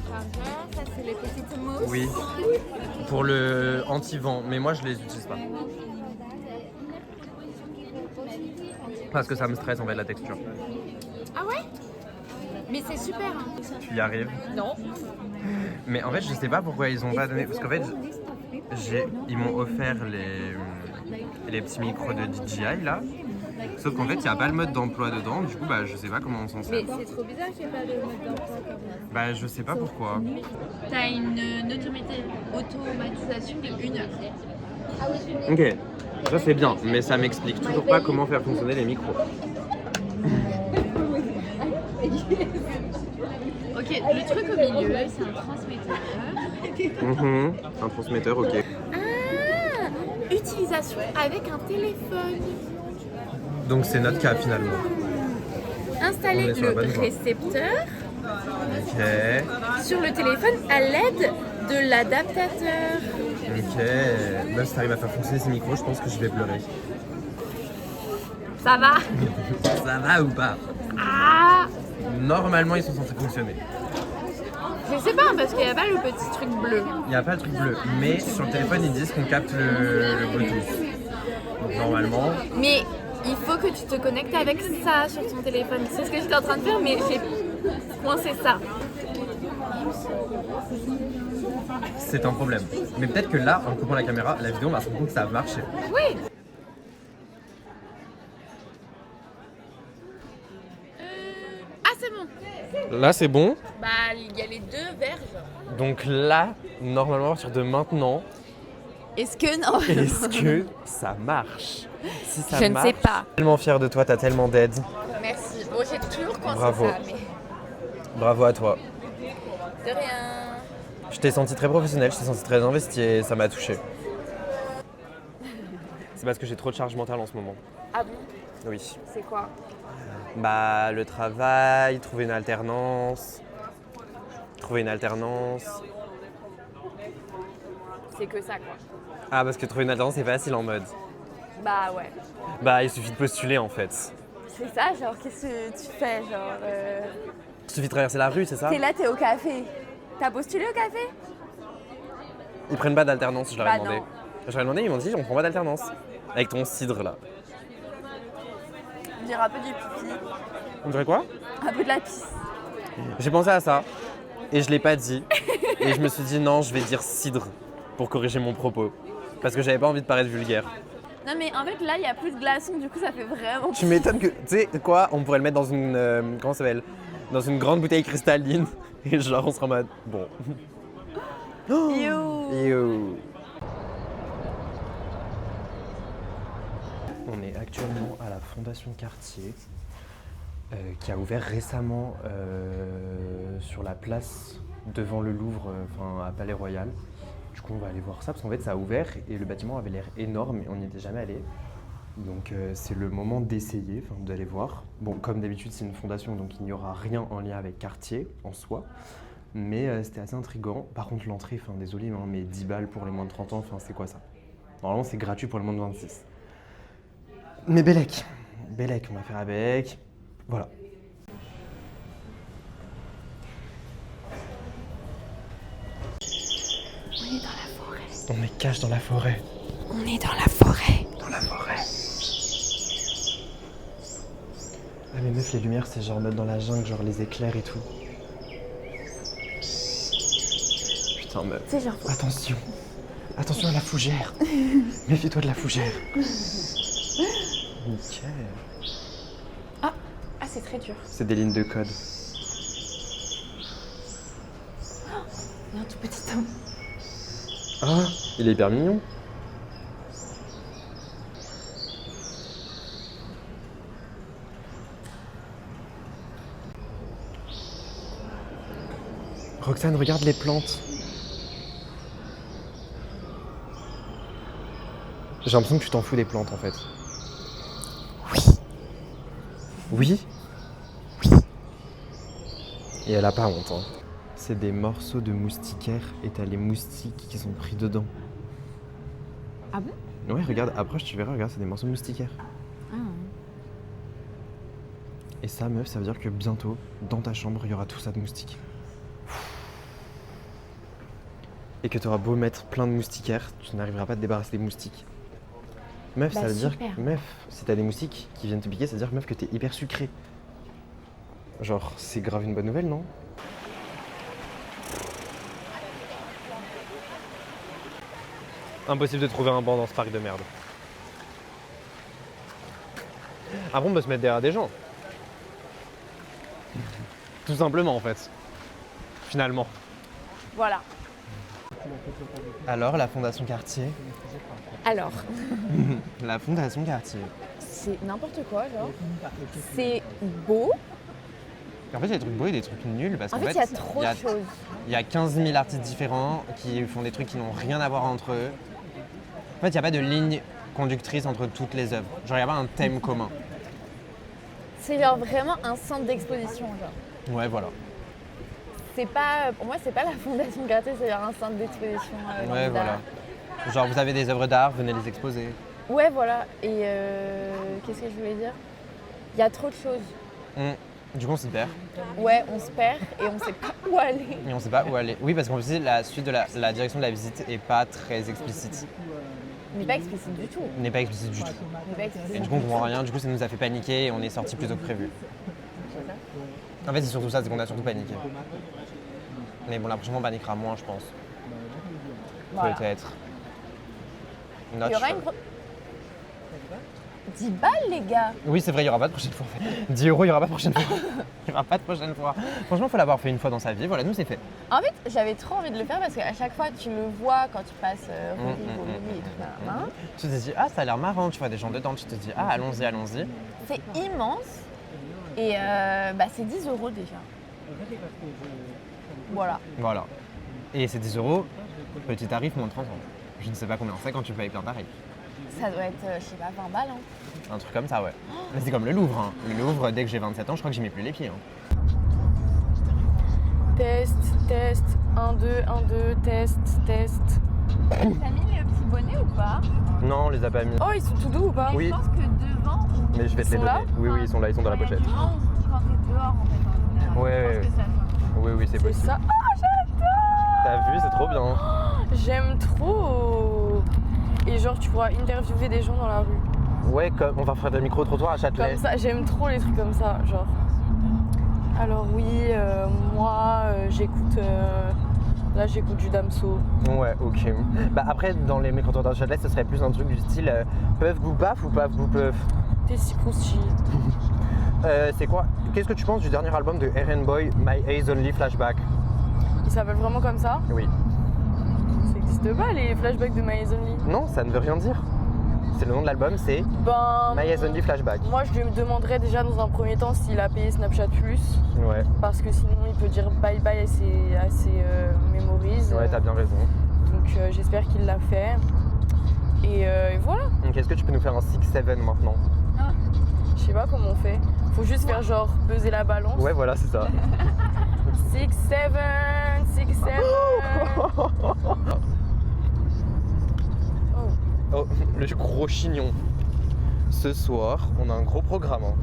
chargeur, ça c'est les petites mousses. Oui, pour le anti-vent, mais moi je les utilise pas. Parce que ça me stresse en fait la texture. Ah ouais? Mais c'est super. Hein. Tu y arrives? Non. Mais en fait je sais pas pourquoi ils ont pas donné. Parce qu'en fait ils m'ont offert les petits micros de DJI là. Sauf qu'en fait il n'y a pas le mode d'emploi dedans, du coup bah je sais pas comment on s'en sert. Mais c'est trop bizarre qu'il n'y ait pas le mode d'emploi comme ça. Bah je sais pas pourquoi. T'as une automatisation de 1 heure. Ok, ça c'est bien, mais ça m'explique toujours pas comment faire fonctionner les micros. Ok, le truc au milieu, c'est un transmetteur. Un transmetteur, ok. Ah, utilisation avec un téléphone. Donc c'est notre cas finalement. Installer On est sur la le bonne voie. récepteur Ok, sur le téléphone à l'aide de l'adaptateur. ok. Même si t'arrives à faire fonctionner ces micros, je pense que je vais pleurer. Ça va? Ça va ou pas? Ah, Normalement ils sont censés fonctionner. je sais pas parce qu'il n'y a pas le petit truc bleu. Il n'y a pas le truc bleu, mais sur le téléphone ils disent qu'on capte le Bluetooth. Donc normalement, Mais il faut que tu te connectes avec ça sur ton téléphone. C'est ce que j'étais en train de faire, mais j'ai coincé ça. c'est un problème. Mais peut-être que là, en coupant la caméra, la vidéo on va se rendre compte que ça a marché. Oui. Ah, c'est bon. Là c'est bon. Bah, il y a les deux verges. Donc là, normalement à partir de maintenant, Est-ce que non? est-ce que ça marche? Si ça Je ne marche, sais pas. Je suis tellement fier de toi, t'as tellement d'aide. Merci. Bon, j'ai toujours coincé Bravo. ça, mais Bravo à toi. de rien. Je t'ai senti très professionnel, je t'ai senti très investi et ça m'a touché. C'est parce que j'ai trop de charge mentale en ce moment. Ah bon? Oui. C'est quoi? Bah le travail, trouver une alternance. Trouver une alternance. C'est que ça, quoi. Ah parce que trouver une alternance c'est facile en mode. Bah ouais. Bah il suffit de postuler en fait. C'est ça, genre, qu'est-ce que tu fais? Genre, Il suffit de traverser la rue, c'est ça? t'es là, t'es au café. T'as postulé au café? Ils prennent pas d'alternance, je leur ai Bah demandé. non. Je leur ai demandé, ils m'ont dit on prend pas d'alternance. Avec ton cidre là. On dirait un peu du pipi, On dirait quoi? un peu de la pisse. J'ai pensé à ça et je l'ai pas dit. Et je me suis dit non, je vais dire cidre pour corriger mon propos. Parce que j'avais pas envie de paraître vulgaire. Non mais en fait là il y a plus de glaçons, du coup ça fait vraiment... Tu m'étonnes que. Tu sais quoi? On pourrait le mettre dans une. Comment ça s'appelle? Dans une grande bouteille cristalline. Et genre on sera en mode. Bon. Yo. Yo. On est actuellement à la Fondation Cartier. Qui a ouvert récemment sur la place devant le Louvre, enfin à Palais Royal. Du coup, on va aller voir ça parce qu'en fait, ça a ouvert et le bâtiment avait l'air énorme et on n'y était jamais allé. Donc, c'est le moment d'essayer, d'aller voir. Bon, comme d'habitude, c'est une fondation, donc il n'y aura rien en lien avec Cartier en soi. Mais c'était assez intriguant. Par contre, l'entrée, désolé, hein, mais 10 balles pour les moins de 30 ans, c'est quoi ça? Normalement, c'est gratuit pour les moins de 26. Mais Bellec, on va faire avec. Voilà. On est dans la forêt. On est cache dans la forêt. On est dans la forêt. Dans la forêt. Ah mais meuf, les lumières, c'est genre mode dans la jungle, genre les éclairs et tout. Putain meuf. C'est genre... Attention. Attention à la fougère. Méfie-toi de la fougère. Nickel. Ah c'est très dur. C'est des lignes de code. Il y a un tout petit homme. Ah, il est hyper mignon. Roxane, regarde les plantes. J'ai l'impression que tu t'en fous des plantes en fait. Oui. Oui. Et elle a pas honte. Hein. C'est des morceaux de moustiquaire et t'as les moustiques qui sont pris dedans. Ah bon? Ouais, regarde, approche, tu verras, regarde, c'est des morceaux de moustiquaire. Ah. Et ça, meuf, ça veut dire que bientôt, dans ta chambre, il y aura tout ça de moustiques. et que tu auras beau mettre plein de moustiquaires, tu n'arriveras pas à te débarrasser des moustiques. Meuf, Bah, ça veut dire super. que, meuf, si t'as des moustiques qui viennent te piquer, ça veut dire, meuf, que t'es hyper sucré. Genre, c'est grave une bonne nouvelle, non? Impossible de trouver un banc dans ce parc de merde. Après, on peut se mettre derrière des gens. Tout simplement, en fait. Finalement. Voilà. Alors, la Fondation Cartier. Alors, La Fondation Cartier. c'est n'importe quoi, genre. C'est beau. En fait, il y a des trucs beaux et des trucs nuls parce En qu'en fait, il y a trop de choses. il y a 15 000 artistes différents qui font des trucs qui n'ont rien à voir entre eux. En fait, il n'y a pas de ligne conductrice entre toutes les œuvres. Genre, il n'y a pas un thème commun. C'est genre vraiment un centre d'exposition, genre. Ouais, voilà. C'est pas, pour moi, c'est pas la Fondation Cartier, c'est genre un centre d'exposition. Ouais, lambda. voilà. Genre, vous avez des œuvres d'art, venez les exposer. Ouais, voilà. Et qu'est-ce que je voulais dire? Il y a trop de choses. Du coup, on s'y perd Ouais, on se perd et on sait pas où aller. et on sait pas où aller. Oui, parce qu'en plus, la suite de la direction de la visite est pas très explicite. Mais pas explicite du tout. N'est pas explicite du tout. Mais pas explicite Et du coup, on comprend rien. Du coup, ça nous a fait paniquer et on est sorti plus tôt que prévu. En fait, c'est surtout ça, c'est qu'on a surtout paniqué. Mais bon, la prochaine fois, on paniquera moins, je pense. Voilà. Peut-être. Il y aura une... 10 balles, les gars. Oui, c'est vrai, il n'y aura pas de prochaine fois. En fait. 10 €, il n'y aura pas de prochaine fois. Il n'y aura pas de prochaine fois. Franchement, il faut l'avoir fait une fois dans sa vie. Voilà, nous, c'est fait. En fait, j'avais trop envie de le faire parce qu'à chaque fois, tu le vois quand tu passes rue Rivoli et tout ça. Hein. Tu te dis, ah, ça a l'air marrant. Tu vois des gens dedans, tu te dis, ah, allons-y, allons-y. C'est immense et c'est 10 € déjà. Voilà. Voilà. Et c'est 10 €, petit tarif, moins de 30 €. Je ne sais pas combien c'est quand tu payes plein tarif. Ça doit être, je sais pas, 20 balles. Hein. Un truc comme ça, ouais. Mais c'est comme le Louvre. Hein. Le Louvre, dès que j'ai 27 ans, je crois que j'y mets plus les pieds. Hein. Test, test, 1, 2, 1, 2, test, test. T'as mis le petit bonnet ou pas? Non, on les a pas mis. Oh, ils sont tout doux ou pas? Oui. Je pense que devant, Mais je vais te les sont donner. là Oui, oui, ils sont là, ils sont dans la pochette. Quand t'es dehors, en fait. Ouais, oui, oui, c'est C'est possible. ça. Oh, j'adore! T'as vu, c'est trop bien. J'aime trop. Et genre, tu pourras interviewer des gens dans la rue. Ouais, comme on va faire des micro-trottoirs à Châtelet. Comme ça, j'aime trop les trucs comme ça, genre. Alors oui, moi, j'écoute... là, j'écoute du Damso. Ouais, ok. Bah après, dans les micro-trottoirs de Châtelet, ce serait plus un truc du style Peuf Bou Paf ou Paf Bou Peuf. T'es si crousti. C'est quoi? Qu'est-ce que tu penses du dernier album de RN Boy, My Eyes Only Flashback? Il s'appelle vraiment comme ça? Oui. Ça existe pas, les flashbacks de My Eyes Only? Non, ça ne veut rien dire. C'est le nom de l'album, c'est Ben... My Eyes Only Flashback. Moi, je lui demanderais déjà dans un premier temps s'il a payé Snapchat Plus. Ouais. Parce que sinon, il peut dire bye bye à ses memories. Ouais, t'as bien raison. Donc, j'espère qu'il l'a fait. Et voilà. Donc, est-ce que tu peux nous faire un 6-7 maintenant? Je sais pas comment on fait. Faut juste faire genre peser la balance. Ouais, voilà, c'est ça. 6, 7, 6, 7. Oh, le gros chignon. Ce soir, on a un gros programme. Hein.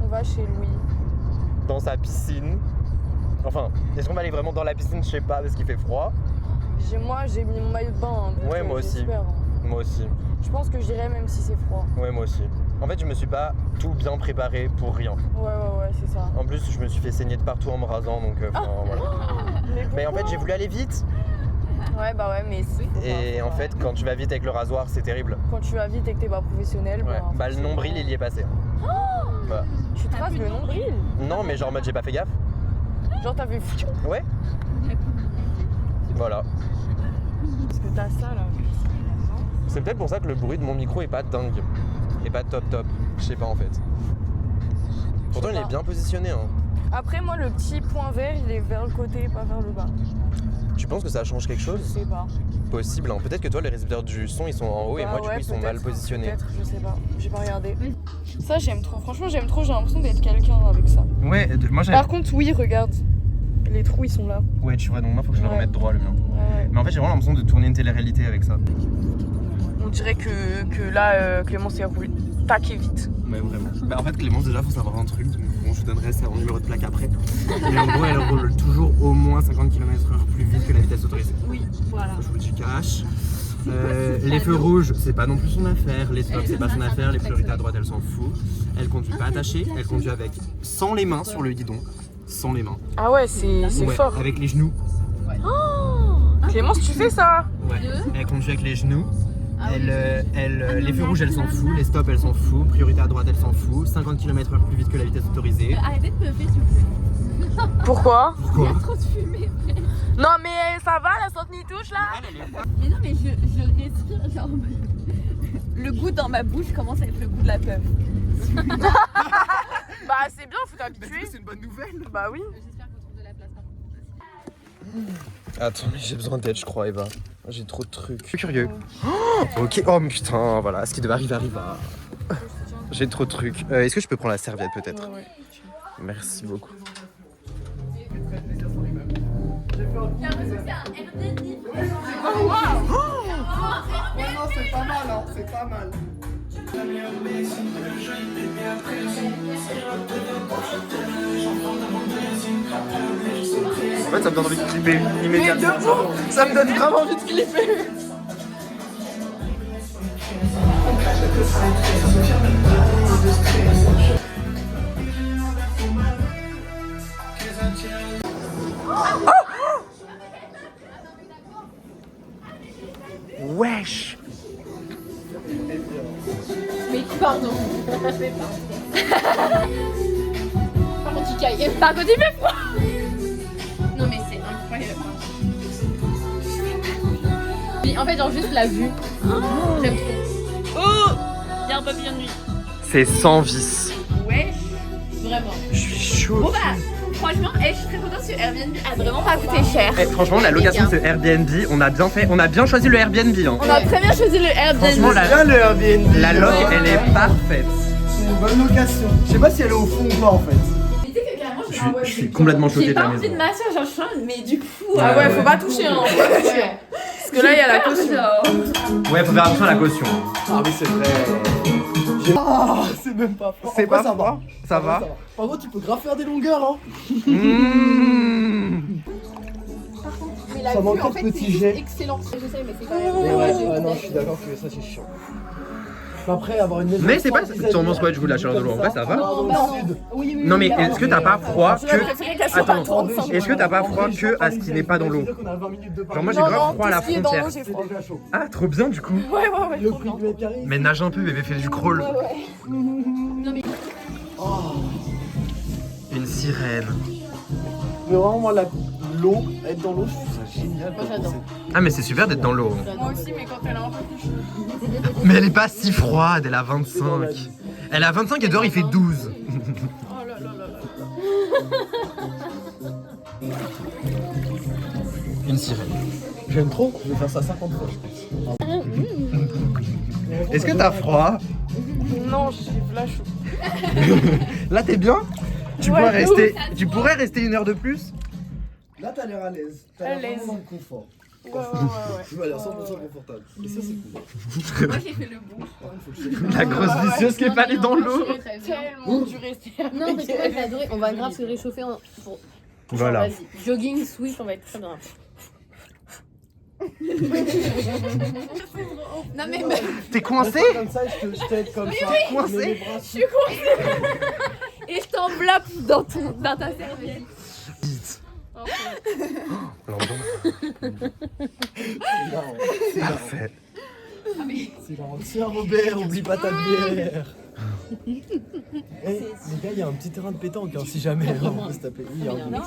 On va chez Louis. Dans sa piscine. Enfin, est-ce qu'on va aller vraiment dans la piscine? Je sais pas, parce qu'il fait froid. Moi, j'ai mis mon maillot de bain. Hein, Ouais, moi aussi. j'espère, hein. Moi aussi. Je pense que j'irai même si c'est froid. Ouais, moi aussi. En fait, je me suis pas tout bien préparé pour rien. Ouais, c'est ça. En plus, je me suis fait saigner de partout en me rasant, donc voilà. Mais en fait, j'ai voulu aller vite. Ouais, bah ouais, mais c'est... Et en fait, quand tu vas vite avec le rasoir, c'est terrible. Quand tu vas vite et que t'es pas professionnel, Ouais. Bah, le forcément. nombril, il y est passé. Bah. Tu traces le nombril? Non, mais genre en mode j'ai pas fait gaffe. Genre t'as fait fou. Ouais. Voilà. Parce que t'as ça là. C'est peut-être pour ça que le bruit de mon micro est pas dingue. Et pas top. Je sais pas en fait. Pourtant, il est bien positionné. Hein. Après, moi, le petit point vert, il est vers le côté, pas vers le bas. Tu penses que ça change quelque Je chose? sais pas. Possible. Hein. Peut-être que toi, les récepteurs du son, ils sont en haut et Bah moi, du coup, ouais, ils sont mal positionnés. Peut-être, je sais pas. J'ai pas regardé. Ça, j'aime trop. Franchement, j'aime trop. J'ai l'impression d'être quelqu'un avec ça. Ouais, moi j'ai. Par contre, oui, regarde. Les trous, ils sont là. Ouais, tu vois, donc moi, faut que je le Ouais. remette droit le mien. Ouais. Mais en fait, j'ai vraiment l'impression de tourner une télé-réalité avec ça. On dirait que là, Clémence est roulé. Taqué vite. Ouais, vraiment. Bah, en fait, Clémence, déjà, faut savoir un truc. Donc, bon, je vous donnerai ça en numéro de plaque après. Et en gros, elle roule toujours au moins 50 km/h plus vite que la vitesse autorisée. Oui, voilà. Je vous le cache. Les feux rouges, c'est pas non plus son affaire. Les stops, c'est pas son affaire. Les priorités à droite, elle s'en fout. Elle conduit pas attachée. Elle conduit avec sans les mains sur le guidon. Sans les mains. Ah ouais, c'est Ouais, fort. avec les genoux. Clémence, tu fais ça? Ouais. Elle conduit avec les genoux. Les feux rouges, elle s'en fout. Les stops, elle s'en fout. Priorité à droite, elle s'en fout. 50 km/h plus vite que la vitesse autorisée. Arrêtez de me faire, s'il vous plaît. Pourquoi? Pourquoi? Trop de fumée. Non mais ça va, la santé touche là? Mais non, mais je respire, genre. Le goût dans ma bouche commence à être le goût de la peur. Bah c'est bien, faut t'habituer. C'est une bonne nouvelle. Bah oui. J'espère qu'on trouve de la place par contre. Attends, mais j'ai besoin d'aide, je crois, Eva. J'ai trop de trucs. Je suis curieux. Oh, ok, oh putain, voilà, ce qui devait arriver arriva. J'ai trop de trucs. Est-ce que je peux prendre la serviette peut-être? Ouais. Merci beaucoup. J'ai l'impression que c'est un Airbnb. Ouais, non, c'est pas mal, hein, c'est pas mal. En fait, ça me donne envie de clipper immédiatement. Ça me donne vraiment envie de clipper. Wesh. Mais pardon. Par contre, il caille. Par contre, il fait froid. Non, mais c'est incroyable. Mais en fait, genre, juste la vue. J'aime trop. Oh, il y a un papillon de nuit. C'est sans vis. Ouais, vraiment. Je suis chaud. Bon, bah, franchement, je suis très contente parce que Airbnb a vraiment pas coûté cher. Franchement, la location de ce Airbnb, on a bien fait. On a bien choisi le Airbnb. Hein. On a très bien choisi le Airbnb. Franchement, le Airbnb. la loc, elle est parfaite. C'est une bonne location. Je sais pas si elle est au fond ou pas en fait. Mais tu sais que carrément, Je suis complètement choqué j'ai de la pas envie de maison. m'asseoir, genre, je suis là, mais du coup. Ah ouais, faut pas toucher hein. Ouais. Parce que là il y a la caution. Ouais, faut faire attention à la caution. Ah oui, c'est vrai. Ah, c'est même pas froid. C'est En vrai, pas ça froid. va. Ça En vrai, va. Par contre, tu peux grave faire des longueurs, hein. Mmh. Mais la Ça vue, manque en de fait, petits c'est jets. excellent. Je sais, mais c'est quand même. Mais ouais, non, je suis d'accord que ça c'est chiant. Après, avoir une maison. Mais c'est pas sans sûrement design, je vous la chaleur de l'eau. En vrai, ça va. dans le bah sud. Oui, Non, mais est-ce que t'as pas froid J'aurais que. préféré qu'elle soit Attends, à 35. est-ce que t'as pas froid que à ce qui n'est pas dans l'eau? Genre, moi j'ai grave froid à la tout ce qui est dans frontière. l'eau, j'ai froid. déjà chaud. Ah, trop bien du coup. Ouais, Le trop prix bien. du mètre carré. Mais nage un peu, bébé, fais du crawl. Une sirène. Mais vraiment, moi, l'eau, être dans l'eau, je trouve ça génial. Moi, j'adore. Ah, mais c'est super d'être dans l'eau. Moi aussi, mais quand elle est un peu plus chaude. Mais elle est pas si froide, elle a 25. Elle a 25 et dehors il fait 12. Oh là là là là. Une sirène. J'aime trop, je vais faire ça 50 fois, je pense. Est-ce que t'as froid? Non, j'ai la chaud. Là t'es bien? Tu Ouais, pourrais rester une heure de plus? Là, t'as l'air à l'aise. T'as À l'air l'aise. vraiment dans le confort. Ouais. Tu vas l'air 100% confortable. Et ça, c'est cool. Moi, j'ai fait le bout. La grosse vicieuse qui est pas allée dans l'eau. Tellement dû rester Non, parce que moi, j'ai adoré. On va grave se réchauffer. Pour... Voilà. Genre, vas-y. Jogging, swift, on va être très bien. Non, mais. T'es coincé? Comme ça, je t'aide comme ça. Coincé. Mets les bras Je suis coincée. Et je t'enveloppe dans ta serviette. C'est Parfait. C'est marrant. Tiens, Robert, oublie pas ta bière. Eh, les gars, il y a un petit terrain de pétanque, hein, si jamais on peut se taper. Oui, hein.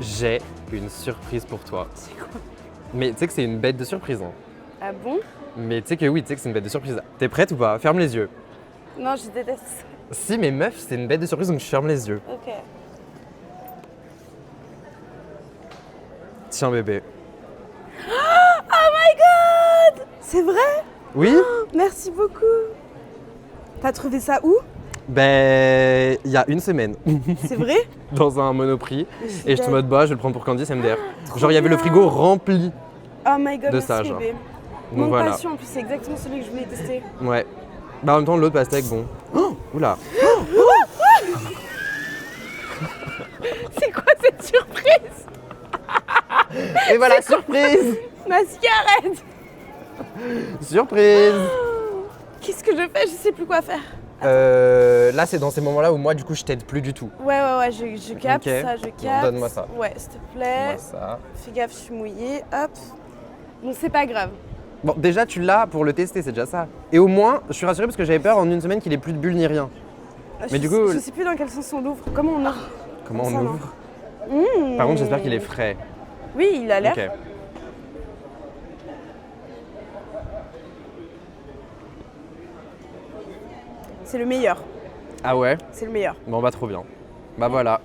J'ai une surprise pour toi. C'est quoi? Mais tu sais que c'est une bête de surprise. Hein. Ah bon? Mais tu sais que oui, tu sais que c'est une bête de surprise. T'es prête ou pas? Ferme les yeux. Non, je déteste. Si, mais meuf, c'est une bête de surprise, donc je ferme les yeux. Ok. Tiens, bébé. Oh my god! C'est vrai? Oui? Merci beaucoup. T'as trouvé ça où? Ben, il y a une semaine, C'est vrai? dans un Monoprix. Mais c'est Et je te belle. mode, bah, je vais le prendre pour Candice MDR. Trop Genre, il y avait le bien. frigo rempli. Oh my god, De merci ça, genre. bébé. Donc Manque voilà. passion, en plus, c'est exactement celui que je voulais tester. Ouais. Bah, en même temps, l'autre pastèque, bon. Oh, oula. C'est quoi cette surprise? Et voilà, surprise! Ma cigarette! Surprise! Qu'est-ce que je fais? Je sais plus quoi faire. Là, c'est dans ces moments-là où moi, du coup, je t'aide plus du tout. Ouais, je capte Ok. ça, je Bon, capte. donne-moi ça. Ouais, s'il te plaît. Moi, ça. Fais gaffe, je suis mouillée. Hop. Bon, c'est pas grave. Bon, déjà, tu l'as pour le tester, c'est déjà ça. Et au moins, je suis rassurée parce que j'avais peur en une semaine qu'il ait plus de bulles ni rien. Mais du coup- Je sais plus dans quel sens on l'ouvre. Comment on ouvre? Comment Comme on ça, là. ouvre? Mmh. Par contre, j'espère qu'il est frais. Oui, il a l'air. Ok. C'est le meilleur. Ah ouais? C'est le meilleur. Bon, bah, trop bien. Bah, voilà.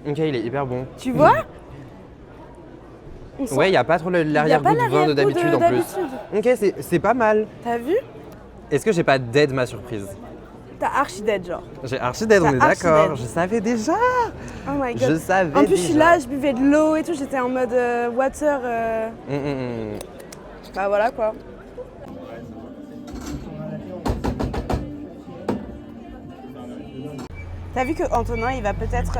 Ok, il est hyper bon. Tu vois? On sent- Ouais, il n'y a pas trop il y a l'arrière-goût pas du vin de l'arrière-goût d'habitude en plus. d'habitude. Ok, c'est pas mal. T'as vu? Est-ce que j'ai pas d'aide ma surprise? T'as archi dead, genre. J'ai archi d'aide, on T'as est archi d'accord. d'aide. Je savais déjà. Oh my god. Je savais En plus, je suis déjà. là, je buvais de l'eau et tout, j'étais en mode water. Mm. Bah voilà quoi. T'as vu que Antonin, il va peut-être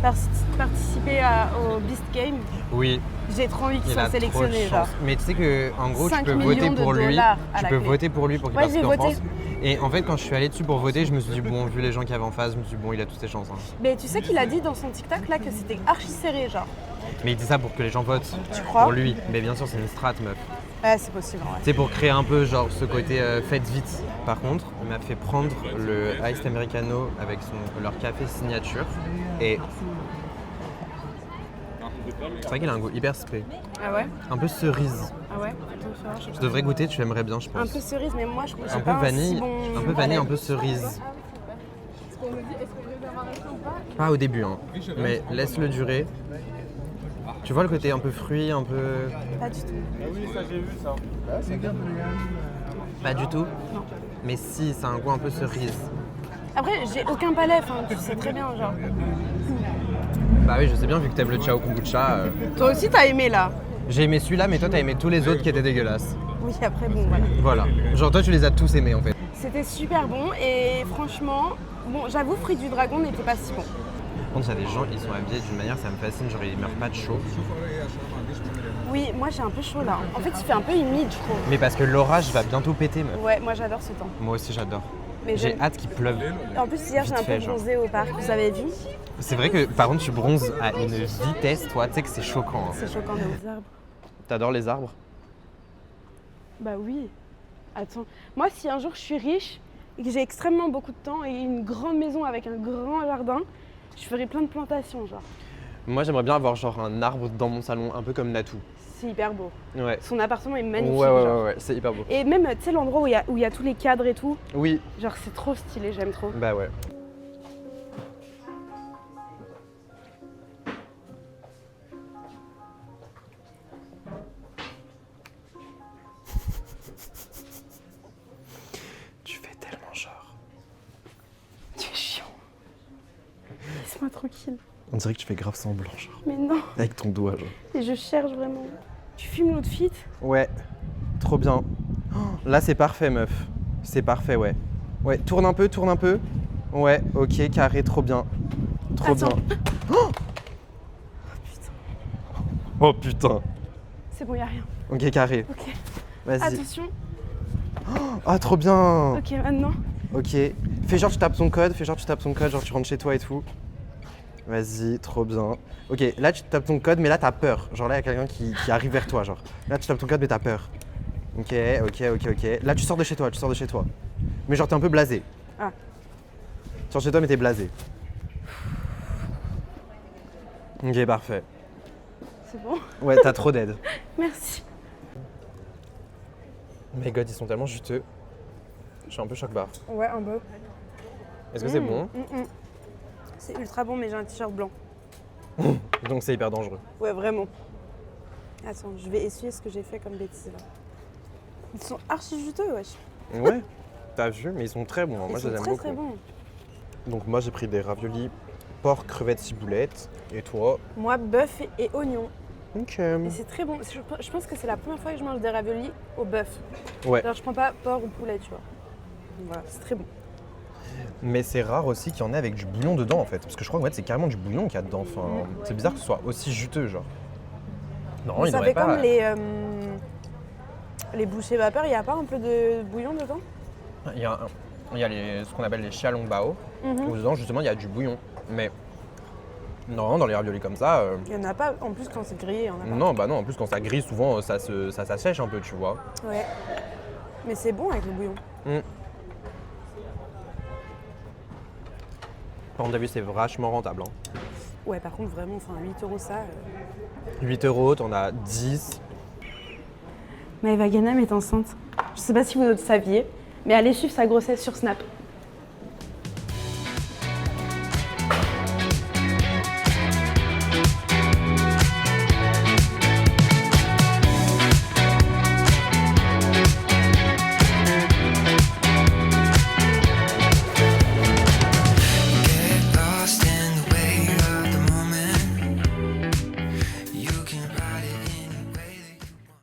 participer au Beast Game. Oui, J'ai trop envie qu'il il soit a trop de sélectionné, genre. chance. Mais tu sais que en gros, tu 5 peux voter millions de pour lui. dollars à Tu la peux clé. voter pour lui pour qu'il Ouais, parte j'ai en voté. France. Et en fait, quand je suis allée dessus pour voter, je me suis dit bon, vu les gens qu'il y avait en face, je me suis dit bon, il a toutes ses chances. Hein. Mais tu sais qu'il a dit dans son TikTok là que c'était archi serré, genre. Mais il dit ça pour que les gens votent. Tu crois? Pour lui. Mais bien sûr, c'est une strat, meuf. Ouais, c'est possible, ouais. C'est pour créer un peu genre ce côté faites vite. Par contre, il m'a fait prendre le Iced Americano avec leur café signature et c'est vrai qu'il a un goût hyper spé. Ah ouais? Un peu cerise. Ah ouais? Attends, je vais voir, je sais Tu pas. devrais goûter, tu aimerais bien, je pense. Un peu cerise, mais moi je trouve que Un j'ai peu pas vanille, si bon un peu vanille, un palais. peu cerise. Pas au début, hein. Mais laisse-le durer. Tu vois le côté un peu fruit, un peu... Pas du tout. Pas du tout? Non. Mais si, ça a un goût un peu cerise. Après, j'ai aucun palais, enfin, tu sais très bien, genre. Bah oui, je sais bien, vu que t'aimes le Ciao Kombucha. Toi aussi, t'as aimé là? J'ai aimé celui-là, mais toi t'as aimé tous les autres qui étaient dégueulasses. Oui, après, bon, voilà. Voilà. Genre toi tu les as tous aimés en fait. C'était super bon et franchement, bon, j'avoue, Fruit du Dragon n'était pas si bon. Par contre, il y a des gens, ils sont habillés d'une manière, ça me fascine, genre ils meurent pas de chaud. Oui, moi j'ai un peu chaud là. En fait, il fait un peu humide, je trouve. Mais parce que l'orage va bientôt péter, meuf. Ouais, moi j'adore ce temps. Moi aussi j'adore. Mais J'ai j'aime- hâte qu'il pleuve. En plus, hier, j'ai Vite un fait, peu genre. bronzé au parc, vous avez vu? C'est vrai que par contre tu bronzes à une vitesse, toi, tu sais que c'est choquant. Hein. C'est choquant de ouf. Arbres. T'adores les arbres? Bah oui. Attends, moi si un jour je suis riche et que j'ai extrêmement beaucoup de temps et une grande maison avec un grand jardin, je ferai plein de plantations, genre. Moi j'aimerais bien avoir genre un arbre dans mon salon, un peu comme Natou. C'est hyper beau. Ouais. Son appartement est magnifique, Ouais, genre. ouais, c'est hyper beau. Et même, tu sais, l'endroit où il y a tous les cadres et tout, Oui, genre c'est trop stylé, j'aime trop. bah ouais. Tu fais tellement genre. Tu es chiant. Laisse-moi tranquille. On dirait que tu fais grave semblant, genre. Mais non, Avec ton doigt, genre. et je cherche vraiment. Tu fumes l'outfit? Ouais, trop bien. Oh, là, c'est parfait, meuf. C'est parfait, ouais. Ouais, tourne un peu, tourne un peu. Ouais, ok, carré, trop bien. Trop Attends. bien. Putain, Oh putain. c'est bon, y a rien. Ok, carré. Ok, Vas-y. attention. Ah, trop bien. Ok, maintenant. Ok. Fais genre tu tapes ton code, genre tu rentres chez toi et tout. Vas-y, trop bien. Ok, là tu tapes ton code, mais là t'as peur. Genre là il y a quelqu'un qui arrive vers toi, genre. Là tu tapes ton code, mais t'as peur. Ok. Là tu sors de chez toi, Mais genre t'es un peu blasé. Ah. Tu sors de chez toi, mais t'es blasé. Ok, parfait. C'est bon? Ouais, t'as trop d'aide. Merci. My god, ils sont tellement juteux. Je suis un peu choc-barre. Ouais, un peu. Est-ce que c'est bon? C'est ultra bon, mais j'ai un t-shirt blanc. Donc c'est hyper dangereux. Ouais, vraiment. Attends, je vais essuyer ce que j'ai fait comme bêtise là. Ils sont archi juteux, wesh. Ouais, t'as vu, mais ils sont très bons. Moi, Ils je sont les aime très beaucoup. très bons. Donc moi, j'ai pris des raviolis porc, crevettes, ciboulette. Et toi? Moi, bœuf et oignon. Ok. Et c'est très bon. Je pense que c'est la première fois que je mange des raviolis au bœuf. Ouais. Alors, je prends pas porc ou poulet, tu vois. Donc, voilà, c'est très bon. Mais c'est rare aussi qu'il y en ait avec du bouillon dedans en fait. Parce que je crois que c'est carrément du bouillon qu'il y a dedans. Enfin, c'est bizarre que ce soit aussi juteux, genre. Non, Mais il ça devrait fait pas. comme les bouchées vapeur, il n'y a pas un peu de bouillon dedans? Il y a, ce qu'on appelle les xiaolongbao, où dedans justement il y a du bouillon. Mais non, dans les raviolis comme ça, Il n'y en a pas, en plus quand c'est grillé, il y en a pas. non, bah non, en plus quand ça grille, souvent ça s'assèche un peu, tu vois. Ouais. Mais c'est bon avec le bouillon. Par contre, t'as vu, c'est vachement rentable. Hein. Ouais, par contre, vraiment, enfin, 8 € ça. 8 €, t'en as 10. Maëva Ganem est enceinte. Je sais pas si vous le saviez, mais allez suivre sa grossesse sur Snap.